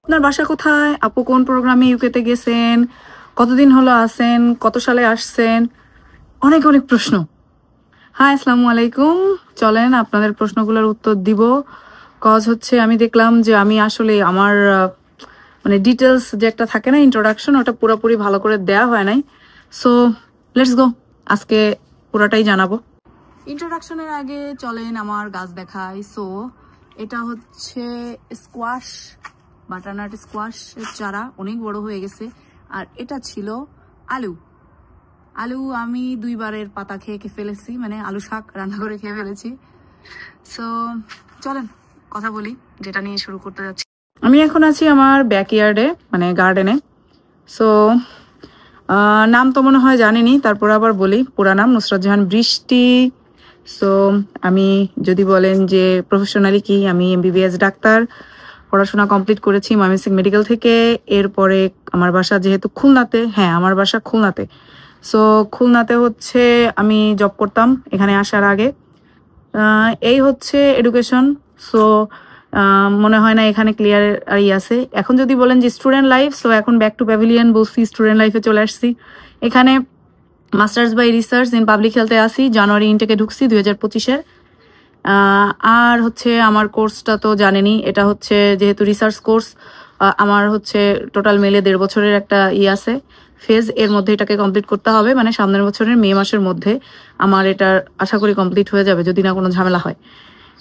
আপনার বাসা কোথায়? আপু কোন প্রোগ্রামে ইউকেতে গেছেন? কতদিন হলো আছেন? কত সালে আসছেন? অনেক অনেক প্রশ্ন। হাই, আসসালামু আলাইকুম। চলেন আপনাদের প্রশ্নগুলোর উত্তর দিব। হচ্ছে আমি দেখলাম যে আমি আসলে আমার মানে ডিটেলস যে একটা থাকে না, ইন্ট্রোডাকশন, ওটা পুরোপুরি ভালো করে দেয়া হয় নাই। সো লেটস গো, আজকে পুরোটাই জানাবো। ইন্ট্রোডাকশনের আগে চলেন আমার গাছ দেখাই। সো এটা হচ্ছে স্কোয়াশ, বাটারনাট স্কোয়াশ এর চারা, অনেক বড় হয়ে গেছে। আর এটা ছিল আলু। আলু আমি 2বারের পাতা খেয়ে ফেলেছি, মানে আলু শাক রান্না করে খেয়ে ফেলেছি। সো চলেন কথা বলি, যেটা নিয়ে শুরু করতে যাচ্ছি। আমি এখন আছি আমার ব্যাকইয়ার্ডে, মানে গার্ডেনে। সো নাম তো মনে হয় জানিনি, তারপর আবার বলি পুরা নাম নুসরাত জাহান বৃষ্টি। সো আমি যদি বলেন যে প্রফেশনালি কি, আমি এমবিবিএস ডাক্তার, পড়াশোনা কমপ্লিট করেছি ময়মনসিংহ মেডিকেল থেকে। এরপরে আমার বাসা যেহেতু খুলনাতে, হ্যাঁ আমার বাসা খুলনাতে, সো খুলনাতে হচ্ছে আমি জব করতাম এখানে আসার আগে। এই হচ্ছে এডুকেশন। সো মনে হয় না এখানে ক্লিয়ার আছে। এখন যদি বলেন যে স্টুডেন্ট লাইফ, সো এখন ব্যাক টু প্যাভিলিয়ন বলছি, স্টুডেন্ট লাইফে চলে আসছি। এখানে masters by research in public হেলথে আসি, জানুয়ারি ইনটেকে ঢুকছি 2025-এর। আর হচ্ছে আমার কোর্সটা তো জানেনি, এটা হচ্ছে যেহেতু রিসার্চ কোর্স, আমার হচ্ছে টোটাল মিলে 1.5 বছরের একটা আছে ফেজ, এর মধ্যে এটাকে কমপ্লিট করতে হবে, মানে সামনের বছরের মে মাসের মধ্যে আমার এটা আশা করি কমপ্লিট হয়ে যাবে, যদি না কোনো ঝামেলা হয়।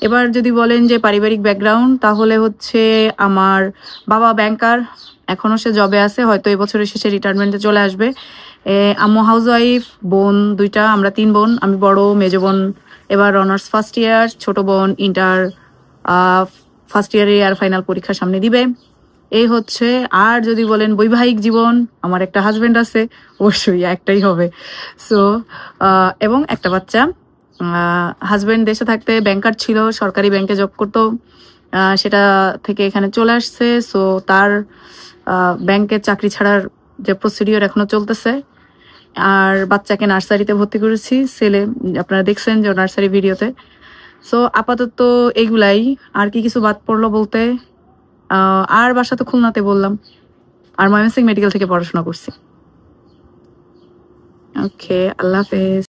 এবার যদি বলেন যে পারিবারিক ব্যাকগ্রাউন্ড, তাহলে হচ্ছে আমার বাবা ব্যাংকার, এখনো সে জবে আছে, হয়তো এই বছরের শেষে রিটায়ারমেন্টে চলে আসবে। আম্মু হাউস ওয়াইফ, বোন 2টা, আমরা 3 বোন, আমি বড়, মেজো বোন এবার অনার্স ফার্স্ট ইয়ার, ছোট বোন ইন্টার ফার্স্ট ইয়ারে আর ফাইনাল পরীক্ষার সামনে দিবে। এই হচ্ছে। আর যদি বলেন বৈবাহিক জীবন, আমার একটা হাজবেন্ড আছে, অবশ্যই একটাই হবে। সো এবং একটা বাচ্চা। হাজবেন্ড দেশে থাকতে ব্যাংকার ছিল, সরকারি ব্যাংকে জব করতো, সেটা থেকে এখানে চলে আসছে। সো তার ব্যাংকের চাকরি ছাড়ার যে প্রসিডিওর এখনো চলতেছে। আর বাচ্চাকে নার্সারিতে ভর্তি করেছি, ছেলে আপনারা দেখছেন যে নার্সারি ভিডিওতে। সো আপাতত এইগুলাই। আর কি কিছু বাদ পড়লো বলতে? আর বাসা তো খুলনাতে বললাম, আর ময়মনসিংহ মেডিকেল থেকে পড়াশোনা করছি। ওকে, আল্লাহ হাফেজ।